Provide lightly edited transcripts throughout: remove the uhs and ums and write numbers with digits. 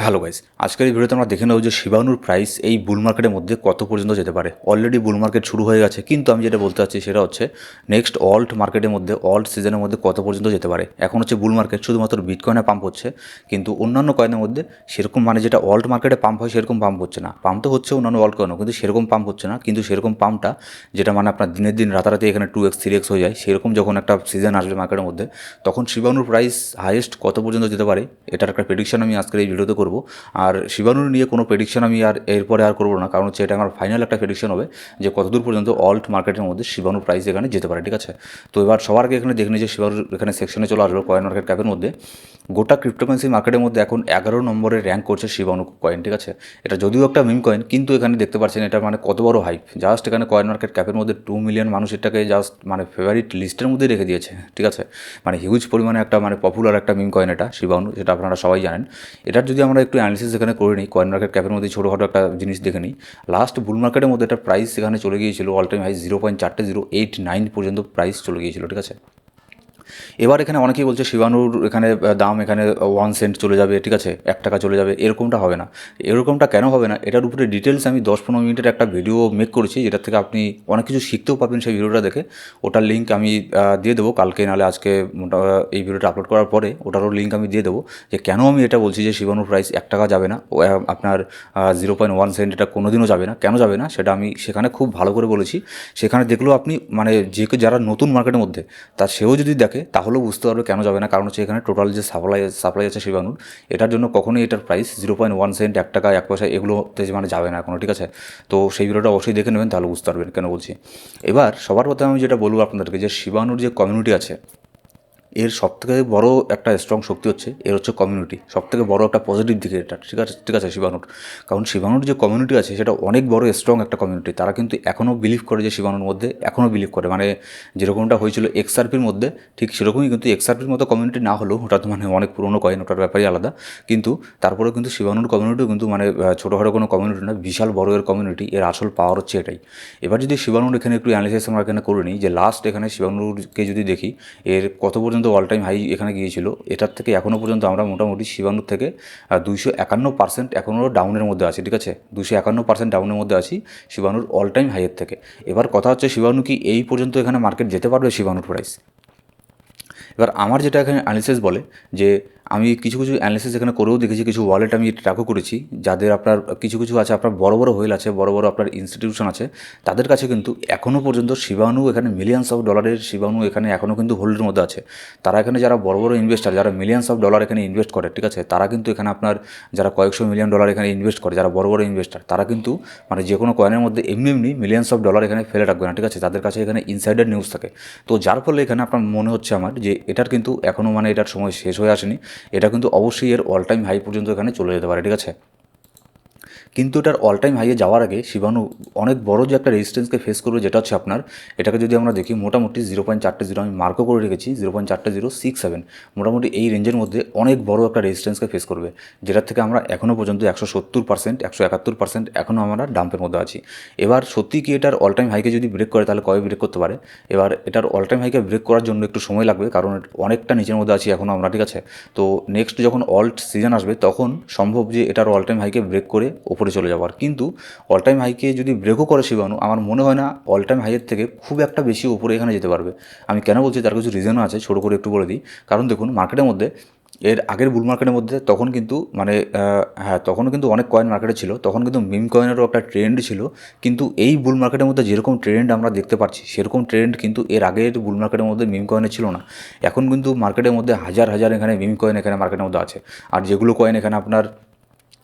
Hello guys, আজকের এই ভিডিওতে আমরা দেখে নেব যে শিবানুর প্রাইস এই বুল মার্কেটের মধ্যে কত পর্যন্ত যেতে পারে। অলরেডি বুল মার্কেট শুরু হয়ে গেছে, কিন্তু আমি যেটা বলতে চাচ্ছি সেটা হচ্ছে নেক্সট অল্ট মার্কেটের মধ্যে, অল্ট সিজনের মধ্যে কত পর্যন্ত যেতে পারে। এখন হচ্ছে বুল মার্কেট, শুধুমাত্র বিটকয়েনে পাম্প হচ্ছে, কিন্তু অন্যান্য কয়েনের মধ্যে সেরকম মানে যেটা অল্ট মার্কেটে পাম্প হয় সেরকম পাম্প হচ্ছে না। পাম্প তো হচ্ছে অন্যান্য অল্ট কয়েনও, কিন্তু সেরকম পাম্প হচ্ছে না। কিন্তু সেরকম পাম্পটা যেটা মানে আপনার দিনের দিন রাতারাতি এখানে 2x 3x হয়ে যায়, সেরকম যখন একটা সিজন আসবে মার্কেটের মধ্যে, তখন শিবানুর প্রাইস হাইয়েস্ট কত পর্যন্ত যেতে পারে এটার একটা প্রেডিকশন আমি আজকের এই ভিডিওতে করবো। আর শিবানুর নিয়ে কোনো প্রেডিকশন আমি আর এরপরে আর করবো না, কারণ হচ্ছে এটা আমার ফাইনাল একটা প্রেডিকশন হবে যে কতদূর পর্যন্ত অল্ট মার্কেটের মধ্যে শিবানুর প্রাইস এখানে যেতে পারে। ঠিক আছে, তো এবার সবার আগে এখানে দেখে নিই যে শিবানুর এখানে সেকশনে চলে আসলো কয়েন মার্কেট ক্যাপের মধ্যে। গোটা ক্রিপ্টোকারেন্সি মার্কেটের মধ্যে এখন 11 নম্বরে র্যাঙ্ক করছে শিবানু কয়েন। ঠিক আছে, এটা যদিও একটা মিম কয়েন, কিন্তু এখানে দেখতে পাচ্ছেন এটা মানে কত বড় হাইপ। জাস্ট এখানে কয়েন মার্কেট ক্যাপের মধ্যে 2 মিলিয়ন মানুষ এটাকে জাস্ট মানে ফেভারিট লিস্টের মধ্যে রেখে দিয়েছে। ঠিক আছে, মানে হিউজ পরিমাণে একটা মানে পপুলার একটা মিম কয়েন এটা শিবানু, যেটা আপনারা সবাই জানেন। এটার যদি আমরা একটু অ্যানালিসিস এখানে করে নিই, কয়েন মার্কেট ক্যাপের মধ্যে ছোটোখাটো একটা জিনিস দেখে নিই। লাস্ট বুল মার্কেটের মধ্যে একটা প্রাইস এখানে চলে গিয়েছিল অল টাইম হাই 0.4089 পর্যন্ত প্রাইস চলে গিয়েছিল। ঠিক আছে, এবার এখানে অনেকেই বলছে শিবানুর এখানে দাম এখানে 1 সেন্ট চলে যাবে, ঠিক আছে, 1 টাকা চলে যাবে। এরকমটা হবে না। এরকমটা কেন হবে না, এটার উপরে ডিটেলস আমি 10-15 মিনিটের একটা ভিডিও মেক করেছি, যেটার থেকে আপনি অনেক কিছু শিখতেও পাবেন সেই ভিডিওটা দেখে। ওটার লিঙ্ক আমি দিয়ে দেবো কালকে, নাহলে আজকে এই ভিডিওটা আপলোড করার পরে ওটারও লিঙ্ক আমি দিয়ে দেবো, যে কেন আমি এটা বলছি যে শিবানুর প্রাইস 1 টাকা যাবে না, আপনার 0.1 সেন্ট এটা কোনোদিনও যাবে না। কেন যাবে না সেটা আমি সেখানে খুব ভালো করে বলেছি। সেখানে দেখলেও আপনি মানে যারা নতুন মার্কেটের মধ্যে, তার সেও যদি দেখে তাহলেও বুঝতে পারবে কেন যাবে না। কারণ হচ্ছে এখানে টোটাল যে সাপ্লাই আছে শিবানুর, এটার জন্য কখনোই এটার প্রাইস 0.1 সেন্ট, 1 টাকা 1 পয়সা এগুলোতে মানে যাবে না এখনও। ঠিক আছে, তো সেই ভিডিওটা অবশ্যই দেখে নেবেন, তাহলে বুঝতে পারবেন কেন বলছি। এবার সবার প্রথমে আমি যেটা বলবো আপনাদেরকে, যে শিবানুর যে কমিউনিটি আছে, এর সবথেকে বড় একটা স্ট্রং শক্তি হচ্ছে এর হচ্ছে কমিউনিটি। সবথেকে বড় একটা পজিটিভ দিকে এটা। ঠিক আছে শিবানুর, কারণ শিবানুর যে কমিউনিটি আছে সেটা অনেক বড় স্ট্রং একটা কমিউনিটি। তারা কিন্তু এখনও বিলিভ করে, যে শিবানুর মধ্যে এখনও বিলিভ করে, মানে যেরকমটা হয়েছিল এক্সআরপির মধ্যে, ঠিক সেরকমই। কিন্তু এক্সআরপির মতো কমিউনিটি না হলেও, ওটা তো মানে অনেক পুরনো কয়েন, ওটার ব্যাপারই আলাদা। কিন্তু তারপরেও কিন্তু শিবানুর কমিউনিটিও কিন্তু মানে ছোটোখাটো কোনো কমিউনিটি না, বিশাল বড় এর কমিউনিটি। এর আসল পাওয়ার হচ্ছে এটাই। এবার যদি শিবানুর এখানে একটু অ্যানালিসিস আমরা এখানে করে নিই, যে লাস্ট এখানে শিবানুরকে যদি দেখি, এর কত পর্যন্ত অল টাইম হাই এখানে গিয়েছিল, এটার থেকে এখনও পর্যন্ত আমরা মোটামুটি শিবানুর থেকে 251% এখনও ডাউনের মধ্যে আছি। ঠিক আছে, 251% ডাউনের মধ্যে আছি শিবানুর অল টাইম হাইয়ের থেকে। এবার কথা হচ্ছে শিবানু কি এই পর্যন্ত এখানে মার্কেট যেতে পারবে শিবানুর প্রাইস? এবার আমার যেটা এখানে অ্যানালিসিস বলে, যে আমি কিছু কিছু অ্যানালিসিস এখানে করেও দেখেছি, কিছু ওয়ালেট আমি ট্র্যাকও করেছি, যাদের আপনার কিছু কিছু আছে, আপনার বড় বড় হোয়েল আছে, বড় বড় আপনার ইনস্টিটিউশন আছে, তাদের কাছে কিন্তু এখনও পর্যন্ত শিবানু এখানে মিলিয়ন্স অফ ডলারের শিবানু এখানে এখনও কিন্তু হোল্ডের মধ্যে আছে। তারা এখানে যারা বড় বড় ইনভেস্টার, যারা মিলিয়ন্স অফ ডলার এখানে ইনভেস্ট করে, ঠিক আছে, তারা কিন্তু এখানে আপনার যারা কয়েকশো মিলিয়ন ডলার এখানে ইনভেস্ট করে, যারা বড় বড় ইনভেস্টার, তারা কিন্তু মানে যে কোনো কয়েনের মধ্যে এমনি এমনি মিলিয়ন্স অফ ডলার এখানে ফেলে রাখবে না। ঠিক আছে, তাদের কাছে এখানে ইনসাইডার নিউজ থাকে। তো যার ফলে এখানে আপনার মনে হচ্ছে আমার যে এটার কিন্তু এখনও মানে এটার সময় শেষ হয়ে আসেনি। এটা কিন্তু অবশ্যই এর অল টাইম হাই পর্যন্ত এখানে চলে যেতে পারে। ঠিক আছে, কিন্তু এটার অল টাইম হাইয়ে যাওয়ার আগে শিবানু অনেক বড় যে একটা রেজিস্ট্যান্সকে ফেস করবে, যেটা হচ্ছে আপনার, এটাকে যদি আমরা দেখি মোটামুটি 0.40, আমি মার্কও করে রেখেছি 0.4067, মোটামুটি এই রেঞ্জের মধ্যে অনেক বড় একটা রেজিস্ট্যান্সকে ফেস করবে, যেটার থেকে আমরা এখনও পর্যন্ত 170%, 171% এখনও আমরা ডাম্পের মধ্যে আছি। এবার সত্যি কি এটার অল টাইম হাইকে যদি ব্রেক করে, তাহলে কবে ব্রেক করতে পারে? এবার এটার অল টাইম হাইকে ব্রেক করার জন্য একটু সময় লাগবে, কারণ অনেকটা নিচের মধ্যে আছি এখনও আমরা। ঠিক আছে, তো নেক্সট যখন অল্ট সিজন আসবে, তখন সম্ভব যে এটার অল টাইম হাইকে ব্রেক করে ওপরে চলে যাওয়ার। কিন্তু অল টাইম হাইকে যদি ব্রেকও করে শিবানু, আমার মনে হয় না অল টাইম হাইয়ের থেকে খুব একটা বেশি উপরে এখানে যেতে পারবে। আমি কেন বলছি তার কিছু রিজনও আছে, ছোটো করে একটু বলে দিই। কারণ দেখুন, মার্কেটের মধ্যে এর আগের বুল মার্কেটের মধ্যে তখন কিন্তু মানে হ্যাঁ, তখনও কিন্তু অনেক কয়েন মার্কেটে ছিল, তখন কিন্তু মিম কয়েনেরও একটা ট্রেন্ড ছিল। কিন্তু এই বুল মার্কেটের মধ্যে যেরকম ট্রেন্ড আমরা দেখতে পাচ্ছি, সেরকম ট্রেন্ড কিন্তু এর আগের বুল মার্কেটের মধ্যে মিম কয়েনে ছিল না। এখন কিন্তু মার্কেটের মধ্যে হাজার হাজার এখানে মিম কয়েন এখানে মার্কেটের মধ্যে আছে। আর যেগুলো কয়েন এখানে আপনার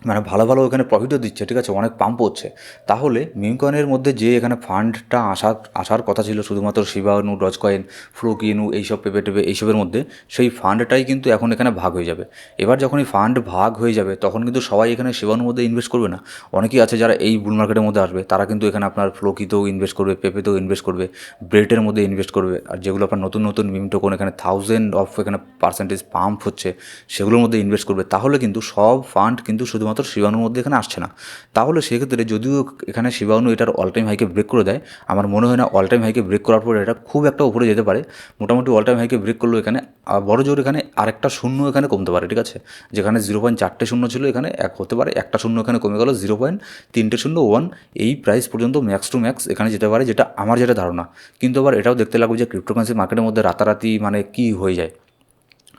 মানে ভালো ভালো এখানে প্রফিটও দিচ্ছে, ঠিক আছে, অনেক পাম্প হচ্ছে। তাহলে মিম কয়েনের মধ্যে যে এখানে ফান্ডটা আসার কথা ছিল শুধুমাত্র শিবানু, ডজ কয়েন, ফ্লোকিনু, এইসব পেপে টেপে এইসবের মধ্যে, সেই ফান্ডটাই কিন্তু এখন এখানে ভাগ হয়ে যাবে। এবার যখন এই ফান্ড ভাগ হয়ে যাবে, তখন কিন্তু সবাই এখানে শিবানুর মধ্যে ইনভেস্ট করবে না। অনেকেই আছে যারা এই বুল মার্কেটের মধ্যে আসবে, তারা কিন্তু এখানে আপনার ফ্লোকিতেও ইনভেস্ট করবে, পেপেতেও ইনভেস্ট করবে, ব্রেটের মধ্যে ইনভেস্ট করবে। আর যেগুলো আপনার নতুন নতুন মিম টোকন এখানে 1000 অফ এখানে পার্সেন্টেজ পাম্প হচ্ছে, সেগুলোর মধ্যে ইনভেস্ট করবে। তাহলে কিন্তু সব ফান্ড কিন্তু শুধুমাত্র শুধুমাত্র শিবানুর মধ্যে এখানে আসছে না। তাহলে সেক্ষেত্রে যদিও এখানে শিবানু এটার অল টাইম হাইকে ব্রেক করে দেয়, আমার মনে হয় না অল টাইম হাইকে ব্রেক করার পর এটা খুব একটা উপরে যেতে পারে। মোটামুটি অল টাইম হাইকে ব্রেক করলেও এখানে বড় জোর এখানে আরেকটা শূন্য এখানে কমতে পারে, ঠিক আছে। যেখানে 0.4টে শূন্য ছিল এখানে এক হতে পারে, একটা শূন্য এখানে কমে গেল 0.301। এই প্রাইস পর্যন্ত ম্যাক্স টু ম্যাক্স এখানে যেতে পারে, যেটা আমার যেটা ধারণা। কিন্তু আবার এটাও দেখতে লাগবে যে ক্রিপ্টোকারেন্সি মার্কেটের মধ্যে রাতারাতি মানে কী হয়ে যায়,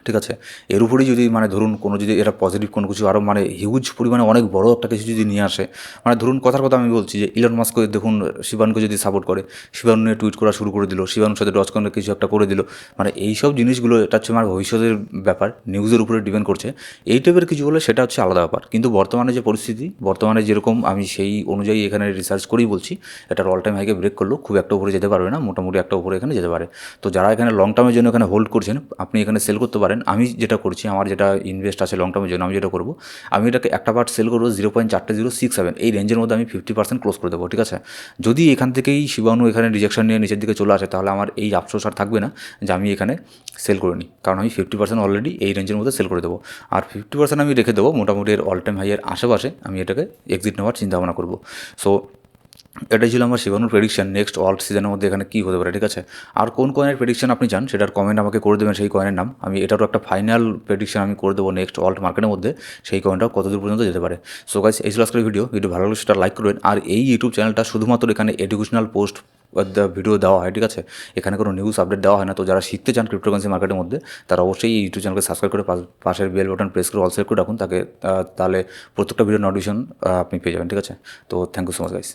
ঠিক আছে। এর উপরেই যদি মানে ধরুন কোনো যদি এরা পজিটিভ কোনো কিছু আরও মানে হিউজ পরিমাণে অনেক বড় একটা কিছু যদি নিয়ে আসে, মানে ধরুন কথার কথা আমি বলছি যে ইলন মাস্ক দেখুন শিবানুকে যদি সাপোর্ট করে, শিবানু নিয়ে টুইট করা শুরু করে দিল, শিবানুর সাথে ডজকনের কিছু একটা করে দিল, মানে এই সব জিনিসগুলো এটা হচ্ছে আমার ভবিষ্যতের ব্যাপার, নিউজের উপরে ডিপেন্ড করছে। এই টাইপের কিছু হলে সেটা হচ্ছে আলাদা ব্যাপার। কিন্তু বর্তমানে যে পরিস্থিতি, বর্তমানে যেরকম আমি সেই অনুযায়ী এখানে রিসার্চ করেই বলছি, এটার অল টাইম হাইকে ব্রেক করলেও খুব একটা উপরে যেতে পারবে না, মোটামুটি একটা উপরে এখানে যেতে পারে। তো যারা এখানে লং টার্মের জন্য এখানে হোল্ড করছেন, আপনি এখানে সেল করতে পারেন। আমি যেটা করছি, আমার যেটা ইনভেস্ট আছে লং টার্মের জন্য, আমি যেটা করবো, আমি এটাকে একটা পার্ট সেল করবো 0.4067, এই রেঞ্জের মধ্যে আমি 50% ক্লোজ করে দেবো, ঠিক আছে। যদি এখান থেকেই শিবানু এখানে রিজেকশন নিয়ে নিচের দিকে চলে আসে, তাহলে আমার এই আফসোস আর থাকবে না যে আমি এখানে সেল করে নিই, কারণ আমি 50% অলরেডি এই রেঞ্জের মধ্যে সেল করে দেবো। আর 50% আমি রেখে দেবো মোটামুটি এর অল টাইম হাইয়ের আশেপাশে, আমি এটাকে এক্সিট নেওয়ার চিন্তাভাবনা করবো। সো এটাই ছিল আমার শিবানুর প্রেডিকশন নেক্সট অল্ট সিজনের মধ্যে এখানে কী হতে পারে, ঠিক আছে। আর কোন কয়েনের প্রেডিকশন আপনি চান সেটার কমেন্ট আমাকে করে দেবেন, সেই কয়েনের নাম। আমি এটারও একটা ফাইনাল প্রেডিকশন আমি করে দেবো নেক্সট অল্ট মার্কেটের মধ্যে, সেই কয়েনটাও কতদূর পর্যন্ত যেতে পারে। সো গাইস, এই ছিল আজকের ভিডিও ভালো লাগলে সেটা লাইক করবেন। আর এই ইউটিউব চ্যানেলটা শুধুমাত্র এখানে এডুকেশনাল পোস্ট ভিডিও দেওয়া হয়, ঠিক আছে। এখানে কোনো নিউজ আপডেট দেওয়া হয় না। তো যারা শিখতে চান ক্রিপ্টোকারেন্সি মার্কেটের মধ্যে, তারা অবশ্যই এই ইউটিউব চ্যানেলকে সাবস্ক্রাইব করে পাশের বেল বাটন প্রেস করে অল সেট করে রাখুন, তাহলে প্রত্যেকটা ভিডিও নোটিফিকেশন আপনি পেয়ে যাবেন, ঠিক আছে। তো thank you so much guys.